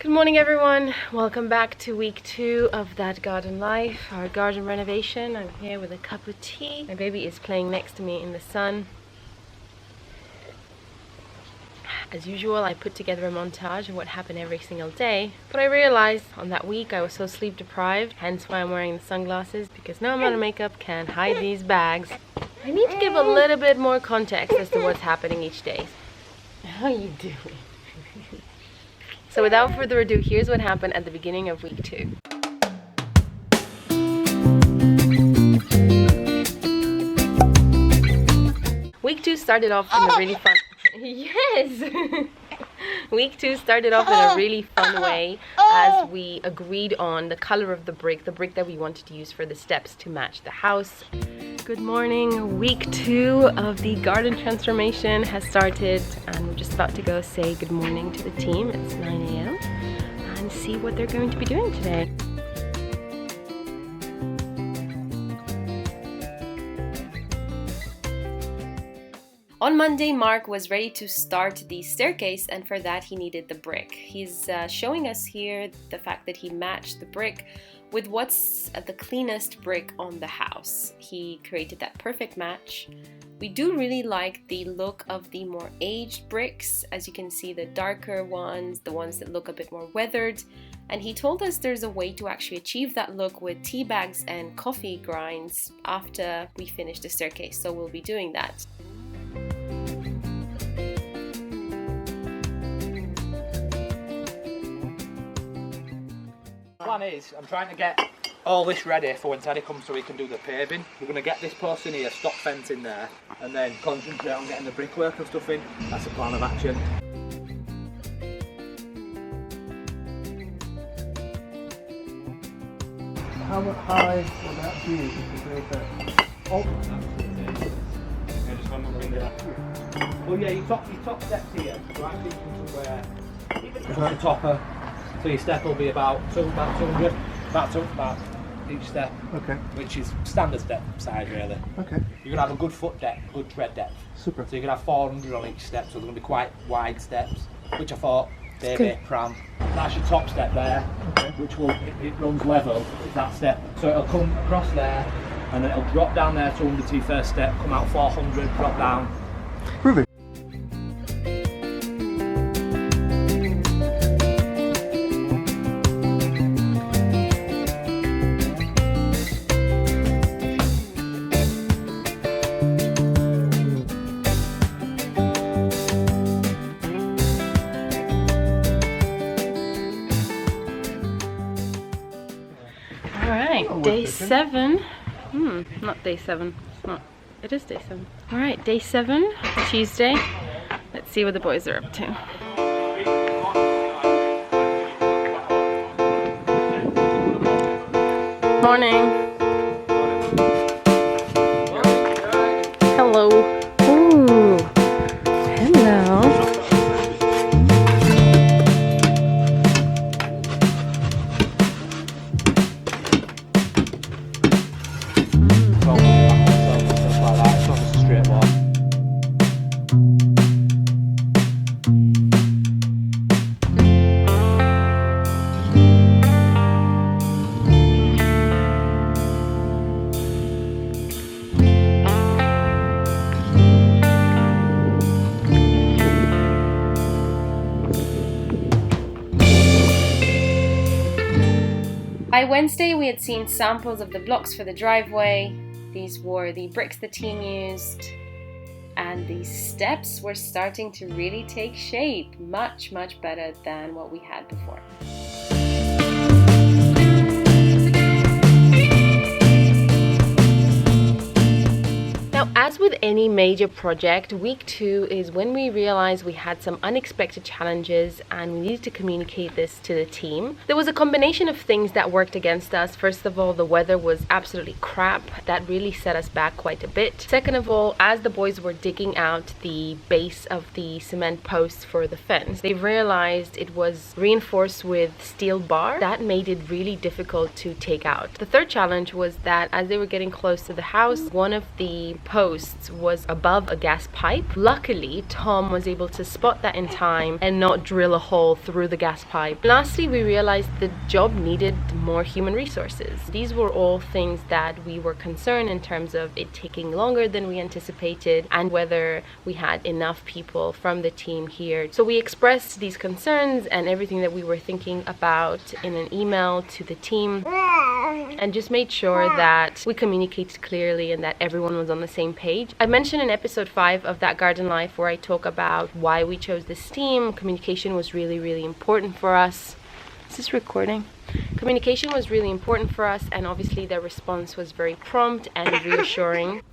Good morning everyone, welcome back to week 2 of That Garden Life, our garden renovation. I'm here with a cup of tea. My baby is playing next to me in the sun. As usual, I put together a montage of what happened every single day, but I realized on that week I was so sleep deprived, hence why I'm wearing the sunglasses, because no amount of makeup can hide these bags. I need to give a little bit more context as to what's happening each day. How you doing? So without further ado, here's what happened at the beginning of week 2. Week 2 started off in a really fun... Yes! Week 2 started off in a really fun way as we agreed on the color of the brick that we wanted to use for the steps to match the house. Good morning. Week 2 of the garden transformation has started and we're just about to go say good morning to the team. It's 9 a.m. and see what they're going to be doing today. On Monday, Mark was ready to start the staircase, and for that he needed the brick. He's showing us here the fact that he matched the brick with what's the cleanest brick on the house. He created that perfect match. We do really like the look of the more aged bricks. As you can see, the darker ones, the ones that look a bit more weathered. And he told us there's a way to actually achieve that look with tea bags and coffee grinds after we finish the staircase. So we'll be doing that. Plan is, I'm trying to get all this ready for when Teddy comes so we can do the paving. We're going to get this post in here, stop fence in there, and then concentrate on getting the brickwork and stuff in. That's the plan of action. How high would that be to create that? Oh, well, yeah, your top steps here. So I'm thinking somewhere the topper. So your step will be about 200, about each step. okay, Which is standard step size really. okay, You're going to have a good foot depth, good tread depth. super. So you're going to have 400 on each step, so they're going to be quite wide steps, which I thought, baby, pram. That's your top step there, Okay. which will, it runs level with that step. So it'll come across there, and then it'll drop down there 200 to your first step, come out 400, drop down. Prove it. Alright, day 7. Not day 7. It's not. It is day 7. Alright, day 7, Tuesday. Let's see what the boys are up to. Morning. Hello. Ooh. Hello. By Wednesday, we had seen samples of the blocks for the driveway. These were the bricks the team used. And these steps were starting to really take shape. Much, much better than what we had before. Now, as with any major project, week 2 is when we realized we had some unexpected challenges and we needed to communicate this to the team. There was a combination of things that worked against us. First of all, the weather was absolutely crap. That really set us back quite a bit. Second of all, as the boys were digging out the base of the cement posts for the fence, they realized it was reinforced with steel bar. That made it really difficult to take out. The third challenge was that as they were getting close to the house, one of the posts was above a gas pipe. Luckily, Tom was able to spot that in time and not drill a hole through the gas pipe. Lastly, we realized the job needed more human resources. These were all things that we were concerned in terms of it taking longer than we anticipated and whether we had enough people from the team here. So we expressed these concerns and everything that we were thinking about in an email to the team and just made sure that we communicated clearly and that everyone was on the same page. I mentioned in episode 5 of That Garden Life where I talk about why we chose this team. Communication was really important for us. Is this recording? Communication was really important for us, and obviously their response was very prompt and reassuring.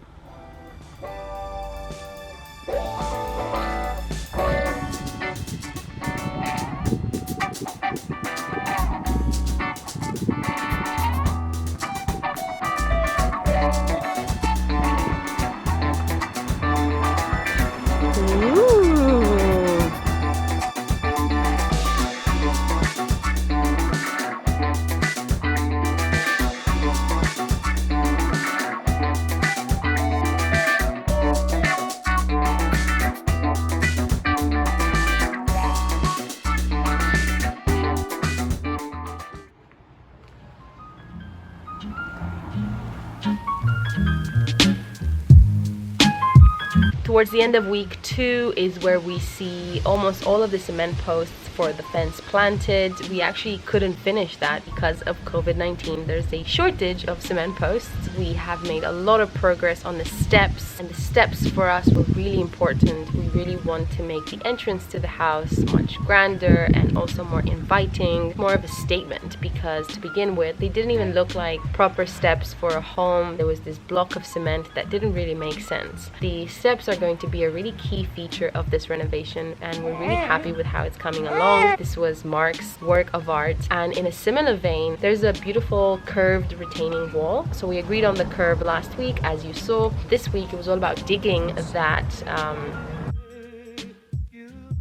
Towards the end of week 2 is where we see almost all of the cement posts for the fence planted. We actually couldn't finish that because of COVID-19. There's a shortage of cement posts. We have made a lot of progress on the steps, and the steps for us were really important. We really want to make the entrance to the house much grander and also more inviting, more of a statement, because to begin with, they didn't even look like proper steps for a home. There was this block of cement that didn't really make sense. The steps are going to be a really key feature of this renovation, and we're really happy with how it's coming along. This was Mark's work of art, and in a similar vein, there's a beautiful curved retaining wall. So we agreed on the curve last week, as you saw. This week it was all about digging that.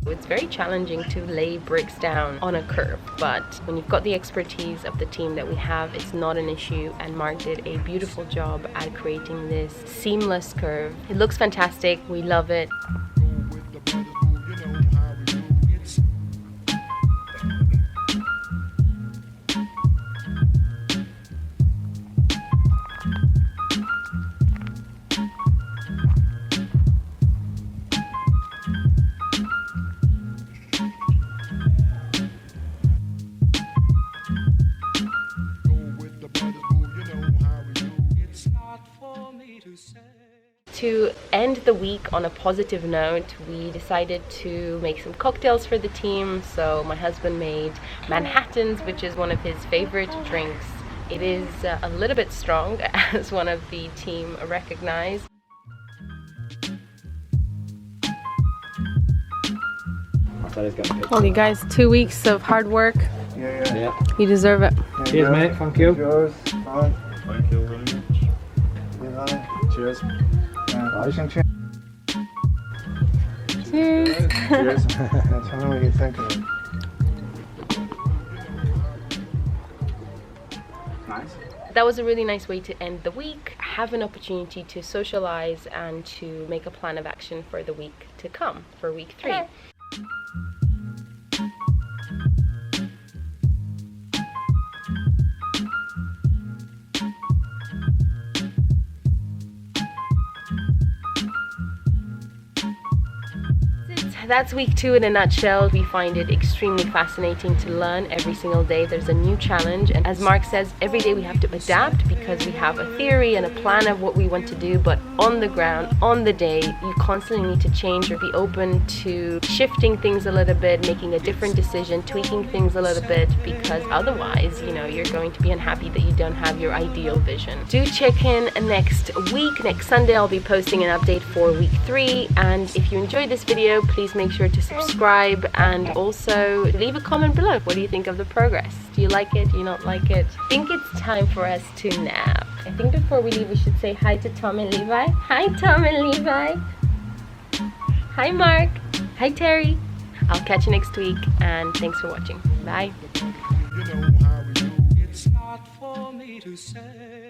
It's very challenging to lay bricks down on a curve, but when you've got the expertise of the team that we have, it's not an issue, and Mark did a beautiful job at creating this seamless curve. It looks fantastic. We love it. To end the week on a positive note, we decided to make some cocktails for the team. So my husband made Manhattans, which is one of his favorite drinks. It is a little bit strong, as one of the team recognized. Well, you guys, 2 weeks of hard work. Yeah. You deserve it. Cheers, mate. Thank you. Yours. Fine. Thank you very much. Cheers. I can cheers. Cheers. Cheers. Tell me what you think of it. Nice. That was a really nice way to end the week, have an opportunity to socialize and to make a plan of action for the week to come, for week 3. That's week 2 in a nutshell. We find it extremely fascinating to learn every single day. There's a new challenge, and as Mark says, every day we have to adapt because we have a theory and a plan of what we want to do, but on the ground, on the day, you constantly need to change or be open to shifting things a little bit, making a different decision, tweaking things a little bit, because otherwise, you're going to be unhappy that you don't have your ideal vision. Do check in next week. Next Sunday, I'll be posting an update for week 3, and if you enjoyed this video, please make sure to subscribe and also leave a comment below. What do you think of the progress? Do you like it? Do you not like it? I think it's time for us to nap. I think before we leave, we should say hi to Tom and Levi. Hi, Tom and Levi. Hi, Mark. Hi, Terry. I'll catch you next week, and thanks for watching. Bye. You know how we do. It's not for me to say.